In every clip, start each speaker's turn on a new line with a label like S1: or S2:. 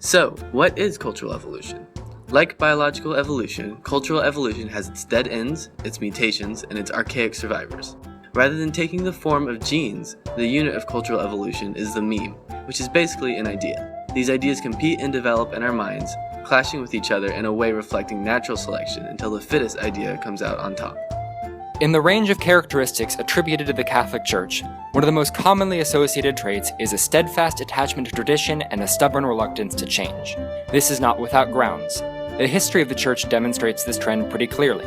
S1: So, what is cultural evolution? Like biological evolution, cultural evolution has its dead ends, its mutations, and its archaic survivors. Rather than taking the form of genes, the unit of cultural evolution is the meme, which is basically an idea. These ideas compete and develop in our minds, clashing with each other in a way reflecting natural selection until the fittest idea comes out on top.
S2: In the range of characteristics attributed to the Catholic Church, one of the most commonly associated traits is a steadfast attachment to tradition and a stubborn reluctance to change. This is not without grounds. The history of the Church demonstrates this trend pretty clearly.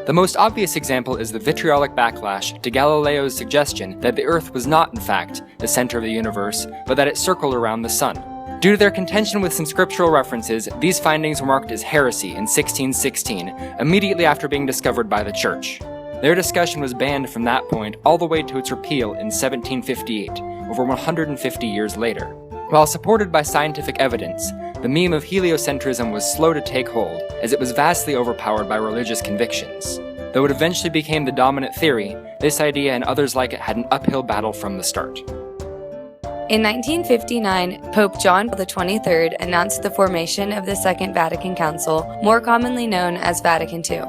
S2: The most obvious example is the vitriolic backlash to Galileo's suggestion that the Earth was not, in fact, the center of the universe, but that it circled around the Sun. Due to their contention with some scriptural references, these findings were marked as heresy in 1616, immediately after being discovered by the Church. Their discussion was banned from that point all the way to its repeal in 1758, over 150 years later. While supported by scientific evidence, the meme of heliocentrism was slow to take hold, as it was vastly overpowered by religious convictions. Though it eventually became the dominant theory, this idea and others like it had an uphill battle from the start.
S3: In 1959, Pope John XXIII announced the formation of the Second Vatican Council, more commonly known as Vatican II.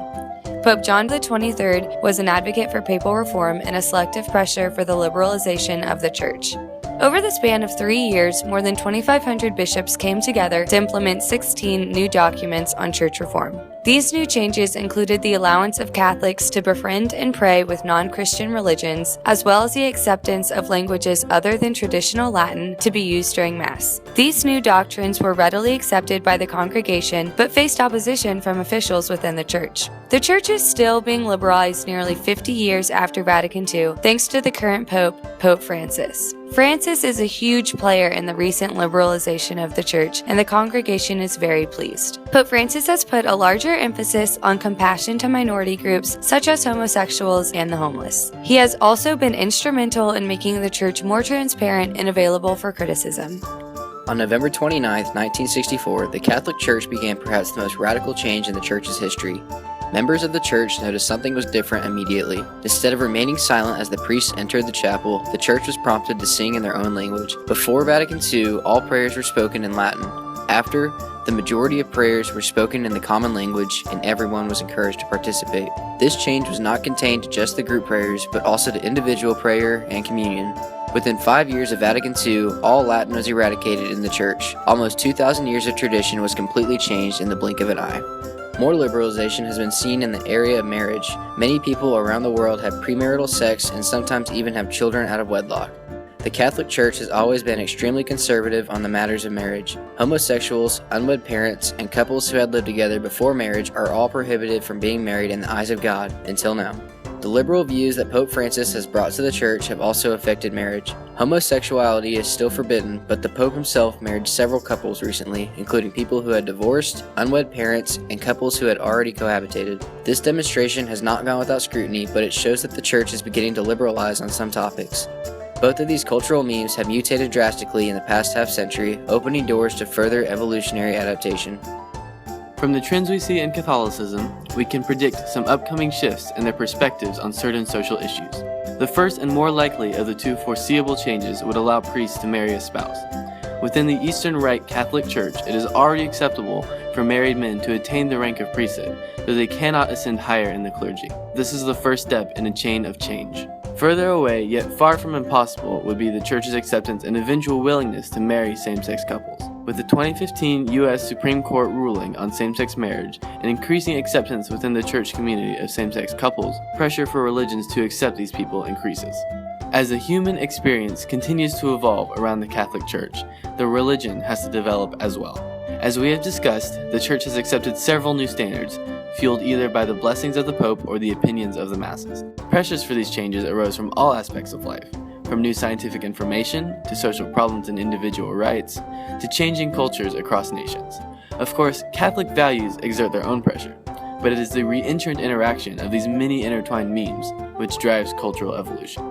S3: Pope John XXIII was an advocate for papal reform and a selective pressure for the liberalization of the Church. Over the span of 3 years, more than 2,500 bishops came together to implement 16 new documents on church reform. These new changes included the allowance of Catholics to befriend and pray with non-Christian religions, as well as the acceptance of languages other than traditional Latin to be used during Mass. These new doctrines were readily accepted by the congregation, but faced opposition from officials within the Church. The Church is still being liberalized nearly 50 years after Vatican II, thanks to the current Pope, Pope Francis. Francis is a huge player in the recent liberalization of the Church, and the congregation is very pleased. Pope Francis has put a larger emphasis on compassion to minority groups such as homosexuals and the homeless. He has also been instrumental in making the Church more transparent and available for criticism.
S4: On November 29, 1964, the Catholic Church began perhaps the most radical change in the Church's history. Members of the Church noticed something was different immediately. Instead of remaining silent as the priests entered the chapel, the Church was prompted to sing in their own language. Before Vatican II, all prayers were spoken in Latin. After, the majority of prayers were spoken in the common language, and everyone was encouraged to participate. This change was not contained to just the group prayers, but also to individual prayer and communion. Within 5 years of Vatican II, all Latin was eradicated in the Church. Almost 2,000 years of tradition was completely changed in the blink of an eye. More liberalization has been seen in the area of marriage. Many people around the world have premarital sex and sometimes even have children out of wedlock. The Catholic Church has always been extremely conservative on the matters of marriage. Homosexuals, unwed parents, and couples who had lived together before marriage are all prohibited from being married in the eyes of God, until now. The liberal views that Pope Francis has brought to the Church have also affected marriage. Homosexuality is still forbidden, but the Pope himself married several couples recently, including people who had divorced, unwed parents, and couples who had already cohabitated. This demonstration has not gone without scrutiny, but it shows that the Church is beginning to liberalize on some topics. Both of these cultural memes have mutated drastically in the past half-century, opening doors to further evolutionary adaptation.
S1: From the trends we see in Catholicism, we can predict some upcoming shifts in their perspectives on certain social issues. The first and more likely of the two foreseeable changes would allow priests to marry a spouse. Within the Eastern Rite Catholic Church, it is already acceptable for married men to attain the rank of priesthood, though they cannot ascend higher in the clergy. This is the first step in a chain of change. Further away, yet far from impossible, would be the Church's acceptance and eventual willingness to marry same-sex couples. With the 2015 U.S. Supreme Court ruling on same-sex marriage and increasing acceptance within the Church community of same-sex couples, pressure for religions to accept these people increases. As the human experience continues to evolve around the Catholic Church, the religion has to develop as well. As we have discussed, the Church has accepted several new standards, fueled either by the blessings of the Pope or the opinions of the masses. Pressures for these changes arose from all aspects of life, from new scientific information, to social problems and individual rights, to changing cultures across nations. Of course, Catholic values exert their own pressure, but it is the reentrant interaction of these many intertwined memes which drives cultural evolution.